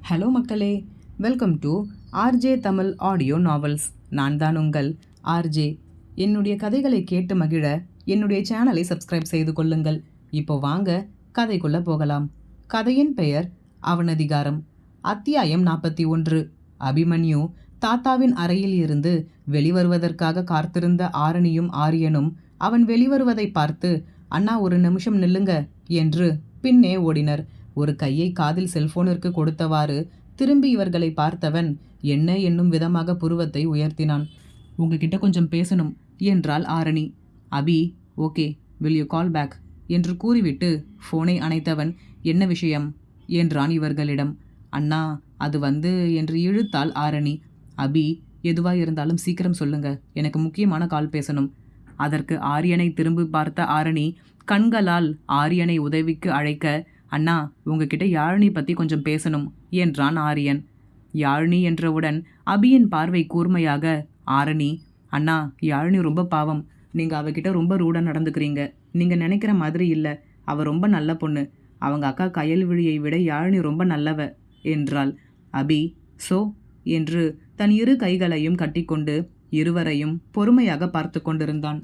Hello மக்களே, welcome to RJ Tamil audio novels. நான் தான் உங்கள் ஆர்ஜே. என்னுடைய கதைகளை கேட்டு மகிழ என்னுடைய சேனலை சப்ஸ்கிரைப் செய்து கொள்ளுங்கள். இப்போ வாங்க கதைக்குள்ள போகலாம். கதையின் பெயர் அவனதிகாரம். அத்தியாயம் 41. அபிமன்யு தாத்தாவின் அறையில் இருந்து வெளிவருவதற்காக காத்திருந்த ஆரணியும் ஆரியனும் அவன் வெளிவருவதை பார்த்து, அண்ணா ஒரு நிமிஷம் நில்லுங்க என்று பின்னே ஓடினர். ஒரு கையை காதில் செல்போனிற்கு கொடுத்தவாறு திரும்பி இவர்களை பார்த்தவன் என்ன என்னும் விதமாக புருவத்தை உயர்த்தினான். உங்ககிட்ட கொஞ்சம் பேசணும் என்றாள் Arani. Abhi, okay, will you call back என்று கூறிவிட்டு ஃபோனை அணைத்தவன் என்ன விஷயம் என்றான் இவர்களிடம். அண்ணா அது என்று இழுத்தாள் ஆரணி. அபி, எதுவா இருந்தாலும் சீக்கிரம் சொல்லுங்க, எனக்கு முக்கியமான கால் பேசணும். அதற்கு ஆரியனை திரும்பி பார்த்த ஆரணி கண்களால் ஆரியனை உதவிக்கு அழைக்க, அண்ணா உங்ககிட்ட யாழினி பற்றி கொஞ்சம் பேசணும் என்றான் ஆரியன். யாழினி என்றவுடன் அபியின் பார்வை கூர்மையாக, ஆரணி, அண்ணா யாழினி ரொம்ப பாவம், நீங்கள் அவகிட்ட ரொம்ப ரூடாக நடந்துக்கிறீங்க. நீங்கள் நினைக்கிற மாதிரி இல்லை, அவள் ரொம்ப நல்ல பொண்ணு. அவங்க அக்கா கயல்விழியை விட யாழினி ரொம்ப நல்லவ என்றாள். அபி, சோ என்று தன் இரு கைகளையும் கட்டிக்கொண்டு இருவரையும் பொறுமையாக பார்த்து கொண்டிருந்தான்.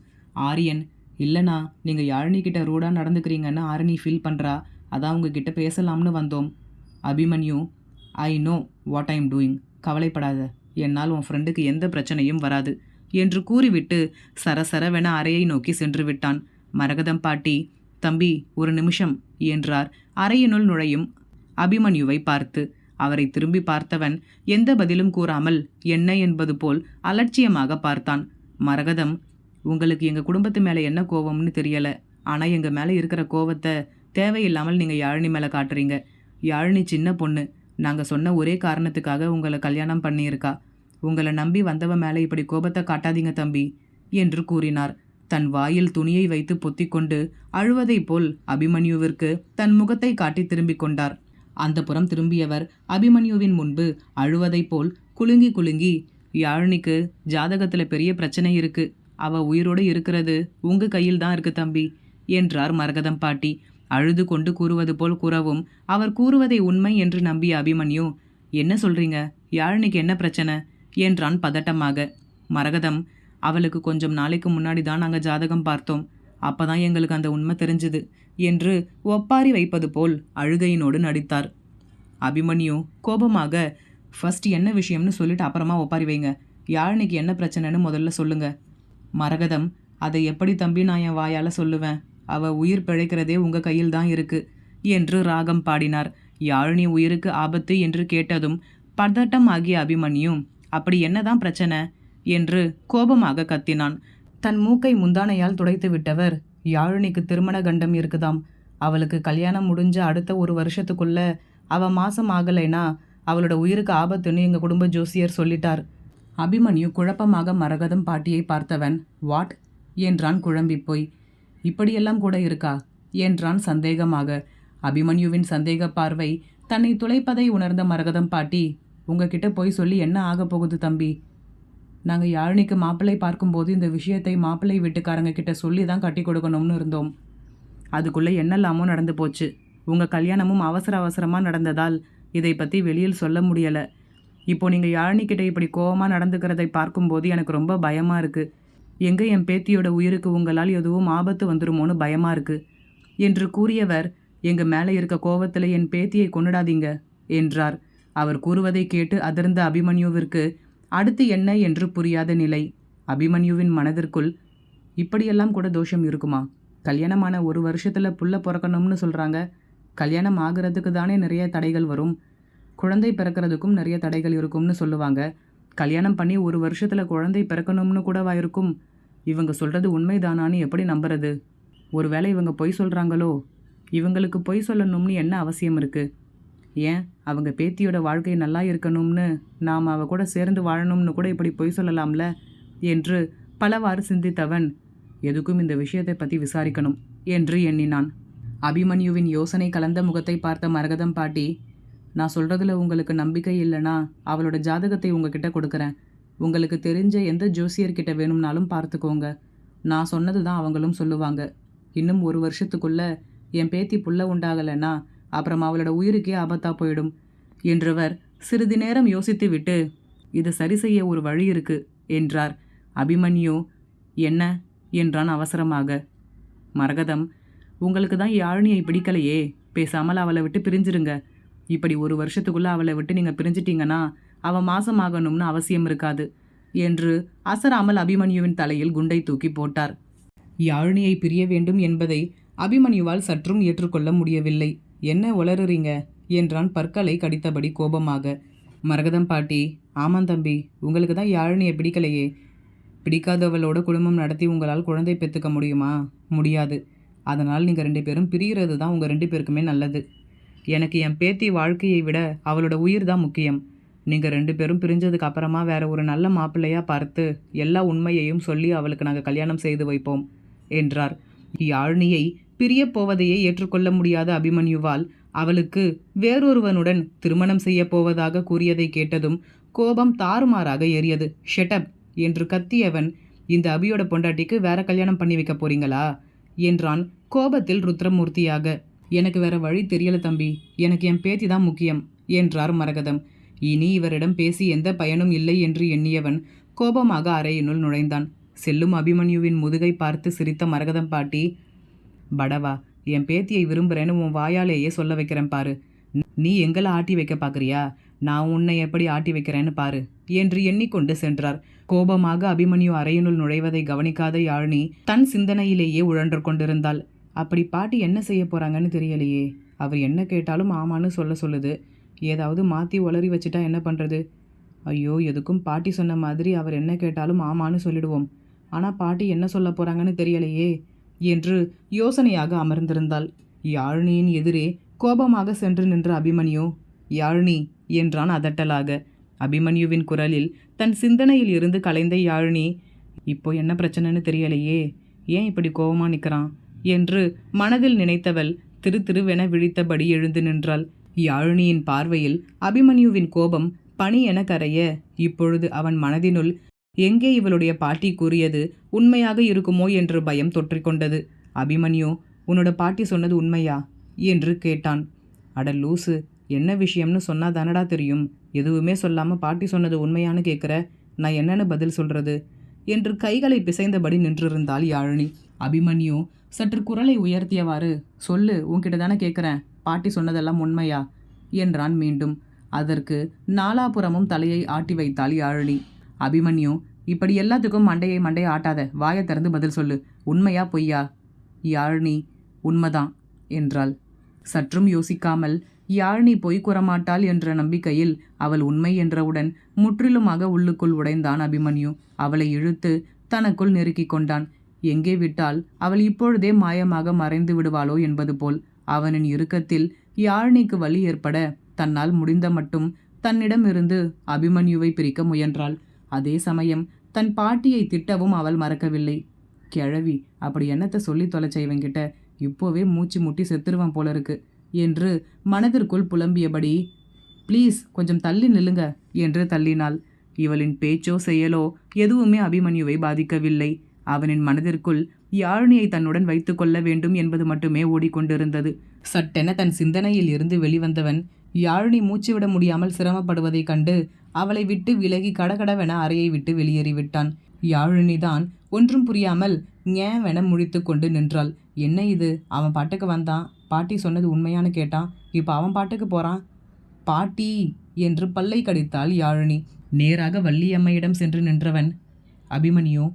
ஆரியன், இல்லைண்ணா, நீங்கள் யாழினி கிட்ட ரூடாக நடந்துக்கிறீங்கன்னு ஆரணி ஃபீல் பண்ணுறா, அதான் உங்ககிட்ட பேசலாம்னு வந்தோம். Abhimanyu, I know what I am doing, கவலைப்படாத, என்னால் உன் ஃப்ரெண்டுக்கு எந்த பிரச்சனையும் வராது என்று கூறிவிட்டு சரசரவென அறையை நோக்கி சென்று விட்டான். மரகதம் பாட்டி, தம்பி ஒரு நிமிஷம் என்றார் அறையினுள் நுழையும் அபிமன்யுவை பார்த்து. அவரை திரும்பி பார்த்தவன் எந்த பதிலும் கூறாமல் என்ன என்பது போல் அலட்சியமாக பார்த்தான். மரகதம், உங்களுக்கு எங்கள் குடும்பத்து மேலே என்ன கோவம்னு தெரியலை, ஆனால் எங்கள் மேலே இருக்கிற கோவத்தை தேவையில்லாமல் நீங்கள் யாழினி மேலே காட்டுறீங்க. யாழினி சின்ன பொண்ணு, நாங்கள் சொன்ன ஒரே காரணத்துக்காக உங்களை கல்யாணம் பண்ணியிருக்கா. உங்களை நம்பி வந்தவ மேலே இப்படி கோபத்தை காட்டாதீங்க தம்பி என்று கூறினார். தன் வாயில் துணியை வைத்து பொத்திக்கொண்டு அழுவதைப் போல் அபிமன்யுவிற்கு தன் முகத்தை காட்டி திரும்பிக் கொண்டார். அந்த புறம் திரும்பியவர் அபிமன்யுவின் முன்பு அழுவதைப் போல் குலுங்கி குலுங்கி, யாழினிக்கு ஜாதகத்தில் பெரிய பிரச்சனை இருக்கு, அவ உயிரோடு இருக்கிறது உங்க கையில் தான் இருக்கு தம்பி என்றார் மரகதம் பாட்டி. அழுது கொண்டு கூறுவது போல் கூறவும் அவர் கூறுவதை உண்மை என்று நம்பிய அபிமன்யு, என்ன சொல்றீங்க, யாழினிக்கு என்ன பிரச்சனை என்றான் பதட்டமாக. மரகதம், அவளுக்கு கொஞ்சம் நாளைக்கு முன்னாடி தான் நாங்கள் ஜாதகம் பார்த்தோம், அப்பதான் எங்களுக்கு அந்த உண்மை தெரிஞ்சுது என்று ஒப்பாரி வைப்பது போல் அழுகையினோடு நடித்தார். அபிமன்யு கோபமாக, ஃபர்ஸ்ட் என்ன விஷயம்னு சொல்லிட்டு அப்புறமா ஒப்பாரி வைங்க, யாழினிக்கு என்ன பிரச்சனைன்னு முதல்ல சொல்லுங்க. மரகதம், அதை எப்படி தம்பி நான் என் வாயால் சொல்லுவேன், அவ உயிர் பிழைக்கிறதே உங்க கையில் தான் இருக்கு என்று ராகம் பாடினார். யாழினி உயிருக்கு ஆபத்து என்று கேட்டதும் பதட்டமாகிய அபிமன்யு, அப்படி என்னதான் பிரச்சனை என்று கோபமாக கத்தினான். தன் மூக்கை முந்தானையால் துடைத்து விட்டவர், யாழினிக்கு திருமண கண்டம் இருக்குதாம், அவளுக்கு கல்யாணம் முடிஞ்ச அடுத்த ஒரு வருஷத்துக்குள்ள அவ மாசம் ஆகலைனா அவளோட உயிருக்கு ஆபத்துன்னு எங்க குடும்ப ஜோசியர் சொல்லிட்டார். அபிமன்யு குழப்பமாக மரகதம் பாட்டியை பார்த்தவன், வாட் என்றான் குழம்பி போய். இப்படியெல்லாம் கூட இருக்கா என்றான் சந்தேகமாக. அபிமன்யுவின் சந்தேக பார்வை தன்னை துளைப்பதை உணர்ந்த மரகதம் பாட்டி, உங்ககிட்ட போய் சொல்லி என்ன ஆக போகுது தம்பி, நாங்கள் யாழினிக்கு மாப்பிள்ளை பார்க்கும்போது இந்த விஷயத்தை மாப்பிள்ளை வீட்டுக்காரங்க கிட்ட சொல்லி தான் கட்டி கொடுக்கணும்னு இருந்தோம். அதுக்குள்ளே என்னெல்லாமோ நடந்து போச்சு. உங்கள் கல்யாணமும் அவசர அவசரமாக நடந்ததால் இதை பற்றி வெளியில் சொல்ல முடியலை. இப்போ நீங்கள் யாழினிக்கிட்ட இப்படி கோவமாக நடந்துக்கிறதை பார்க்கும்போது எனக்கு ரொம்ப பயமாக இருக்குது. எங்கே என் பேத்தியோட உயிருக்கு உங்களால் எதுவும் ஆபத்து வந்துருமோன்னு பயமாக இருக்கு என்று கூறியவர், எங்கள் மேலே இருக்க கோவத்தில் என் பேத்தியை கொண்டுடாதீங்க என்றார். அவர் கூறுவதை கேட்டு அதிர்ந்த அபிமன்யுவிற்கு அடுத்து என்ன என்று புரியாத நிலை. அபிமன்யுவின் மனதிற்குள், இப்படியெல்லாம் கூட தோஷம் இருக்குமா, கல்யாணமான ஒரு வருஷத்தில் புள்ள பிறக்கணும்னு சொல்கிறாங்க, கல்யாணம் ஆகிறதுக்கு தானே நிறைய தடைகள் வரும், குழந்தை பிறக்கிறதுக்கும் நிறைய தடைகள் இருக்கும்னு சொல்லுவாங்க, கல்யாணம் பண்ணி ஒரு வருஷத்தில் குழந்தை பிறக்கணும்னு கூடவா இருக்கும், இவங்க சொல்கிறது உண்மைதானான்னு எப்படி நம்புறது, ஒருவேளை இவங்க பொய் சொல்கிறாங்களோ, இவங்களுக்கு பொய் சொல்லணும்னு என்ன அவசியம் இருக்குது, ஏன் அவங்க பேத்தியோட வாழ்க்கை நல்லா இருக்கணும்னு நாம் அவ கூட சேர்ந்து வாழணும்னு கூட இப்படி பொய் சொல்லலாம்ல என்று பலவாறு சிந்தித்தவன், எதுக்கும் இந்த விஷயத்தை பற்றி விசாரிக்கணும் என்று எண்ணினான். அபிமன்யுவின் யோசனை கலந்த முகத்தை பார்த்த மரகதம் பாட்டி, நான் சொல்கிறதுல உங்களுக்கு நம்பிக்கை இல்லைனா அவளோட ஜாதகத்தை உங்ககிட்ட கொடுக்குறேன், உங்களுக்கு தெரிஞ்ச எந்த ஜோசியர்கிட்ட வேணும்னாலும் பார்த்துக்கோங்க, நான் சொன்னது தான் அவங்களும் சொல்லுவாங்க, இன்னும் ஒரு வருஷத்துக்குள்ளே என் பேத்தி புள்ள உண்டாகலைன்னா அப்புறம் அவளோட உயிருக்கே ஆபத்தாக போயிடும், என்றவர் சிறிது நேரம் யோசித்துவிட்டு, இது சரி செய்ய ஒரு வழி இருக்கு என்றார். அபிமன்யு, என்ன என்றான் அவசரமாக. மரகதம், உங்களுக்கு தான் யாழினியை பிடிக்கலையே, பேசாமல் அவளை விட்டு பிரிஞ்சிருங்க. இப்படி 1 வருஷத்துக்குள்ள அவளை விட்டு நீங்கள் பிரிஞ்சிட்டீங்கன்னா அவன் மாசமாகணும்னு அவசியம் இருக்காது என்று அசராமல் அபிமன்யுவின் தலையில் குண்டை தூக்கி போட்டார். யாழினியை பிரிய வேண்டும் என்பதை அபிமன்யுவால் சற்றும் ஏற்றுக்கொள்ள முடியவில்லை. என்ன உளறுறீங்க என்றான் பற்களை கடித்தபடி கோபமாக. மரகதம் பாட்டி, ஆமாம் தம்பி, உங்களுக்கு தான் யாழினியை பிடிக்கலையே. பிடிக்காதவளோட குடும்பம் நடத்தி உங்களால் குழந்தை பெற்றுக்க முடியுமா? முடியாது. அதனால் நீங்கள் 2 பேரும் பிரிகிறது தான் உங்கள் 2 பேருக்குமே நல்லது. எனக்கு என் பேத்தி வாழ்க்கையை விட அவளோட உயிர் தான் முக்கியம். நீங்கள் 2 பேரும் பிரிஞ்சதுக்கு அப்புறமா வேற ஒரு நல்ல மாப்பிள்ளையாக பார்த்து எல்லா உண்மையையும் சொல்லி அவளுக்கு நாங்கள் கல்யாணம் செய்து வைப்போம் என்றார். யாழினியை பிரியப் போவதையே ஏற்றுக்கொள்ள முடியாத அபிமன்யுவால் அவளுக்கு வேறொருவனுடன் திருமணம் செய்ய போவதாக கூறியதை கேட்டதும் கோபம் தாறுமாறாக ஏறியது. ஷெட்டப் என்று கத்தியவன், இந்த அபியோட பொண்டாட்டிக்கு வேற கல்யாணம் பண்ணி வைக்க போறீங்களா என்றான் கோபத்தில் ருத்ரமூர்த்தியாக. எனக்கு வேற வழி தெரியல தம்பி, எனக்கு என் பேத்தி தான் முக்கியம் என்றார் மரகதம். இனி இவரிடம் பேசி எந்த பயனும் இல்லை என்று எண்ணியவன் கோபமாக அறையினுள் நுழைந்தான். செல்லும் அபிமன்யுவின் முதுகை பார்த்து சிரித்த மரகதம் பாட்டி, படவா, என் பேத்தியை விரும்புகிறேன்னு உன் வாயாலேயே சொல்ல வைக்கிறேன் பாரு. நீ எங்களை ஆட்டி வைக்க பார்க்குறியா? நான் உன்னை எப்படி ஆட்டி வைக்கிறேன்னு பாரு என்று எண்ணிக்கொண்டு சென்றார். கோபமாக அபிமன்யு அறையினுள் நுழைவதை கவனிக்காத யாழினி தன் சிந்தனையிலேயே உழன்று கொண்டிருந்தாள். அப்படி பாட்டி என்ன செய்ய போகிறாங்கன்னு தெரியலையே. அவர் என்ன கேட்டாலும் ஆமான்னு சொல்லுது. ஏதாவது மாற்றி உளறி வச்சுட்டா என்ன பண்ணுறது? ஐயோ, எதுக்கும் பாட்டி சொன்ன மாதிரி அவர் என்ன கேட்டாலும் ஆமான்னு சொல்லிடுவோம். ஆனால் பாட்டி என்ன சொல்ல போகிறாங்கன்னு தெரியலையே என்று யோசனையாக அமர்ந்திருந்தாள். யாழினியின் எதிரே கோபமாக சென்று நின்ற அபிமன்யு, யாழினி என்றான் அதட்டலாக. அபிமன்யுவின் குரலில் தன் சிந்தனையில் இருந்து கலைந்த யாழினி, இப்போ என்ன பிரச்சனைன்னு தெரியலையே, ஏன் இப்படி கோபமாக நிற்கிறான் என்று மனதில் நினைத்தவள் திருவென விழித்தபடி எழுந்து நின்றாள். யாழினியின் பார்வையில் அபிமன்யுவின் கோபம் பனி என கரைய, இப்பொழுது அவன் மனதினுள் எங்கே இவளுடைய பாட்டி கூறியது உண்மையாக இருக்குமோ என்று பயம் தொற்றிக்கொண்டது. அபிமன்யு, உன்னோட பாட்டி சொன்னது உண்மையா என்று கேட்டான். அட லூசு, என்ன விஷயம்னு சொன்னா தானடா தெரியும். எதுவுமே சொல்லாமல் பாட்டி சொன்னது உண்மையானு கேட்குற, நான் என்னென்னு பதில் சொல்கிறது என்று கைகளை பிசைந்தபடி நின்றிருந்தாள் யாழினி. அபிமன்யு சற்று குரலை உயர்த்தியவாறு, சொல்லு, உன்கிட்ட தானே கேட்குறேன், பாட்டி சொன்னதெல்லாம் உண்மையா என்றான் மீண்டும். அதற்கு நாலாபுறமும் தலையை ஆட்டி வைத்தாள் யாழினி. அபிமன்யு, இப்படி எல்லாத்துக்கும் மண்டையை ஆட்டாத, வாயை திறந்து பதில் சொல்லு, உண்மையா பொய்யா? யாழினி, உண்மைதான் என்றாள். சற்றும் யோசிக்காமல் யாழினி பொய் கூறமாட்டாள் என்ற நம்பிக்கையில் அவள் உண்மை என்றவுடன் முற்றிலுமாக உள்ளுக்குள் உடைந்தான் அபிமன்யு. அவளை இழுத்து தனக்குள் நெருக்கி கொண்டான். எங்கே விட்டால் அவள் இப்பொழுதே மாயமாக மறைந்து விடுவாளோ என்பது போல் அவனின் இறுக்கத்தில் யாழினிக்கு வலி ஏற்பட தன்னால் முடிந்த மட்டும் தன்னிடமிருந்து அபிமன்யுவை பிரிக்க முயன்றாள். அதே சமயம் தன் பாட்டியை திட்டவும் அவள் மறக்கவில்லை. கிழவி, அப்படி என்னத்தை சொல்லி தொலைச்ச இவங்கிட்ட, இப்போவே மூச்சு முட்டி செத்துருவான் போல இருக்கு என்று மனதிற்குள் புலம்பியபடி, ப்ளீஸ் கொஞ்சம் தள்ளி நில்லுங்க என்று தள்ளினாள். இவளின் பேச்சோ செயலோ எதுவுமே அபிமன்யுவை பாதிக்கவில்லை. அவனின் மனதிற்குள் யாழினியை தன்னுடன் வைத்து கொள்ள வேண்டும் என்பது மட்டுமே ஓடிக்கொண்டிருந்தது. சட்டென தன் சிந்தனையில் இருந்து வெளிவந்தவன் யாழினி மூச்சுவிட முடியாமல் சிரமப்படுவதைக் கண்டு அவளை விட்டு விலகி கடகடவென அறையை விட்டு வெளியேறிவிட்டான். யாழினிதான் ஒன்றும் புரியாமல் ஞேவென முழித்து கொண்டு நின்றாள். என்ன இது, அவன் பாட்டுக்கு வந்தான், பாட்டி சொன்னது உண்மையானு கேட்டான், இப்போ அவன் பாட்டுக்கு போகிறான். பாட்டி என்று பல்லை கடித்தாள் யாழினி. நேராக வள்ளியம்மையிடம் சென்று நின்றவன், அபிமன்யு,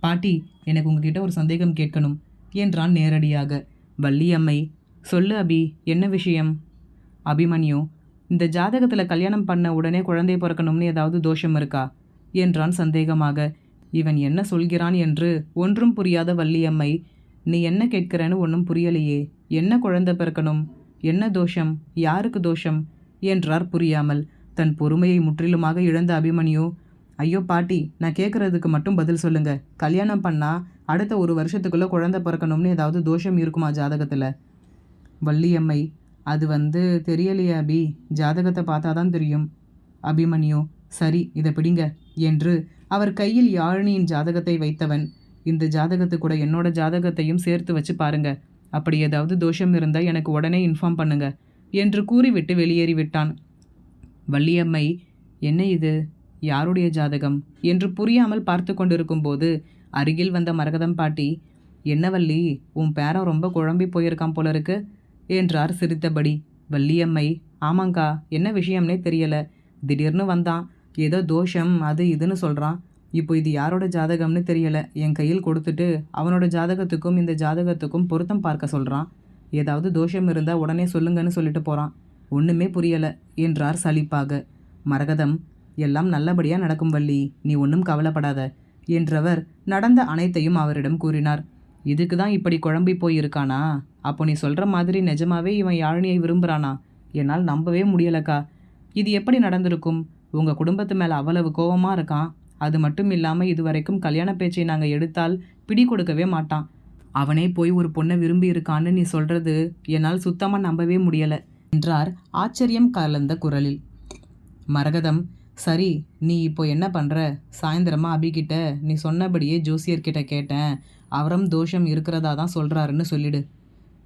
பாட்டி, எனக்கு உங்ககிட்ட ஒரு சந்தேகம் கேட்கணும் என்றான் நேரடியாக. வள்ளியம்மை, சொல்லு அபி, என்ன விஷயம்? அபிமன்யு, இந்த ஜாதகத்தில் கல்யாணம் பண்ண உடனே குழந்தை பிறக்கணும்னு ஏதாவது தோஷம் இருக்கா என்றான் சந்தேகமாக. இவன் என்ன சொல்கிறான் என்று ஒன்றும் புரியாத வள்ளியம்மை, நீ என்ன கேட்கிறேன்னு ஒன்றும் புரியலையே, என்ன குழந்தை பிறக்கணும், என்ன தோஷம், யாருக்கு தோஷம் என்றார் புரியாமல். தன் பொறுமையை முற்றிலுமாக இழந்த அபிமன்யு, ஐயோ பாட்டி, நான் கேட்குறதுக்கு மட்டும் பதில் சொல்லுங்க, கல்யாணம் பண்ணால் அடுத்த 1 வருஷத்துக்குள்ளே குழந்தை பிறக்கணும்னு ஏதாவது தோஷம் இருக்குமா ஜாதகத்தில்? வள்ளியம்மை, அது தெரியலையே அபி, ஜாதகத்தை பார்த்தா தான் தெரியும். அபிமன்யு, சரி, இதை பிடிங்க என்று அவர் கையில் யாழினியின் ஜாதகத்தை வைத்தவன், இந்த ஜாதகத்து கூட என்னோட ஜாதகத்தையும் சேர்த்து வச்சு பாருங்க, அப்படி ஏதாவது தோஷம் இருந்தால் எனக்கு உடனே இன்ஃபார்ம் பண்ணுங்க என்று கூறிவிட்டு வெளியேறிவிட்டான். வள்ளியம்மை, என்ன இது, யாருடைய ஜாதகம் என்று புரியாமல் பார்த்து கொண்டிருக்கும்போது அருகில் வந்த மரகதம் பாட்டி, என்ன வள்ளி, உன் பேரன் ரொம்ப குழம்பி போயிருக்கான் போல இருக்கு என்றார் சிரித்தபடி. வள்ளியம்மை, ஆமாங்க்கா, என்ன விஷயம்னே தெரியல, திடீர்னு வந்தான், ஏதோ தோஷம் அது இதுன்னு சொல்கிறான். இப்போ இது யாரோட ஜாதகம்னு தெரியல, என் கையில் கொடுத்துட்டு அவனோட ஜாதகத்துக்கும் இந்த ஜாதகத்துக்கும் பொருத்தம் பார்க்க சொல்கிறான். ஏதாவது தோஷம் இருந்தால் உடனே சொல்லுங்கன்னு சொல்லிட்டு போகிறான். ஒன்றுமே புரியலை என்றார் சலிப்பாக. மரகதம், எல்லாம் நல்லபடியாக நடக்கும் வள்ளி, நீ ஒன்றும் கவலைப்படாத என்றவர் நடந்த அனைத்தையும் அவரிடம் கூறினார். இதுக்கு தான் இப்படி குழம்பி போயிருக்கானா? அப்போ நீ சொல்கிற மாதிரி நிஜமாவே இவன் யாழினியை விரும்புகிறானா? என்னால் நம்பவே முடியலக்கா. இது எப்படி நடந்திருக்கும்? உங்கள் குடும்பத்து மேலே அவ்வளவு கோபமாக இருக்கான். அது மட்டும் இல்லாமல் இதுவரைக்கும் கல்யாண பேச்சை நாங்கள் எடுத்தால் பிடி கொடுக்கவே மாட்டான். அவனே போய் ஒரு பொண்ணை விரும்பி இருக்கான்னு நீ சொல்கிறது என்னால் சுத்தமாக நம்பவே முடியலை என்றார் ஆச்சரியம் கலந்த குரலில். மரகதம், சரி, நீ இப்போ என்ன பண்ணுற? சாயந்தரமா அபிகிட்ட நீ சொன்னபடியே ஜோசியர்கிட்ட கேட்டேன், அவரம் தோஷம் இருக்கிறதா தான் சொல்கிறாருன்னு சொல்லிடு.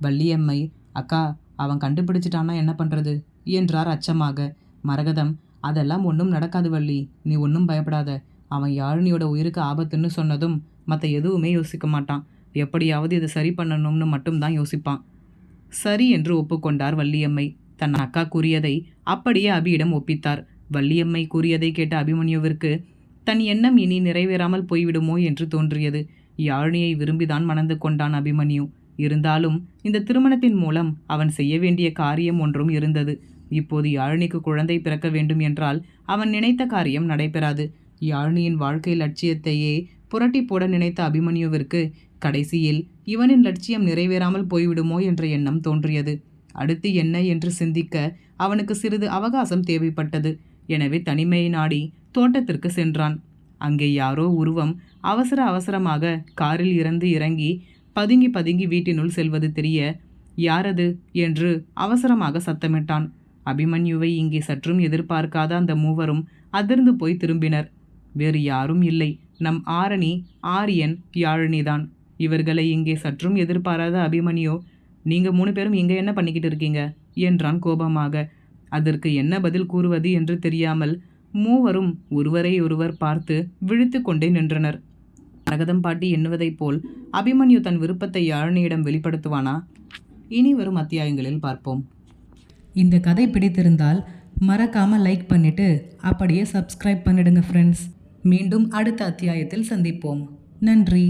வள்ளியம்மை, அக்கா, அவன் கண்டுபிடிச்சிட்டான்னா என்ன பண்ணுறது என்றார் அச்சமாக. மரகதம், அதெல்லாம் ஒன்றும் நடக்காது வள்ளி, நீ ஒன்றும் பயப்படாத. அவன் யாழினியோட உயிருக்கு ஆபத்துன்னு சொன்னதும் மற்ற எதுவுமே யோசிக்க மாட்டான். எப்படியாவது இதை சரி பண்ணணும்னு மட்டும்தான் யோசிப்பான். சரி என்று ஒப்புக்கொண்டார் வள்ளியம்மை. தன் அக்கா கூறியதை அப்படியே அபியிடம் ஒப்பித்தார். வள்ளியம்மை கூறியதை கேட்ட அபிமன்யுவிற்கு தன் எண்ணம் இனி நிறைவேறாமல் போய்விடுமோ என்று தோன்றியது. யாழினியை விரும்பிதான் மணந்து கொண்டான் அபிமன்யு. இருந்தாலும் இந்த திருமணத்தின் மூலம் அவன் செய்ய வேண்டிய காரியம் ஒன்றும் இருந்தது. இப்போது யாழினிக்கு குழந்தை பிறக்க வேண்டும் என்றால் அவன் நினைத்த காரியம் நடைபெறாது. யாழினியின் வாழ்க்கை லட்சியத்தையே புரட்டி போட நினைத்த அபிமன்யுவிற்கு கடைசியில் இவனின் லட்சியம் நிறைவேறாமல் போய்விடுமோ என்ற எண்ணம் தோன்றியது. அடுத்து என்ன என்று சிந்திக்க அவனுக்கு சிறிது அவகாசம் தேவைப்பட்டது. எனவே தனிமையை நாடி தோட்டத்திற்கு சென்றான். அங்கே யாரோ உருவம் அவசர அவசரமாக காரில் இறங்கி பதுங்கி பதுங்கி வீட்டினுள் செல்வது தெரிய, யாரது என்று அவசரமாக சத்தமிட்டான். அபிமன்யுவை இங்கே சற்றும் எதிர்பார்க்காத அந்த மூவரும் அதிர்ந்து போய் திரும்பினர். வேறு யாரும் இல்லை, நம் ஆரணி, ஆரியன், யாழினிதான். இவர்களை இங்கே சற்றும் எதிர்பாராத அபிமன்யு, நீங்கள் 3 பேரும் இங்கே என்ன பண்ணிக்கிட்டு இருக்கீங்க என்றான் கோபமாக. அதற்கு என்ன பதில் கூறுவது என்று தெரியாமல் மூவரும் ஒருவரை ஒருவர் பார்த்து விழித்து கொண்டே நின்றனர். மரகதம் பாட்டி எண்ணுவதைப் போல் அபிமன்யு தன் விருப்பத்தை யாழினியிடம் வெளிப்படுத்துவானா? இனி வரும் அத்தியாயங்களில் பார்ப்போம். இந்த கதை பிடித்திருந்தால் மறக்காமல் லைக் பண்ணிட்டு அப்படியே சப்ஸ்கிரைப் பண்ணிடுங்க ஃப்ரெண்ட்ஸ். மீண்டும் அடுத்த அத்தியாயத்தில் சந்திப்போம். நன்றி.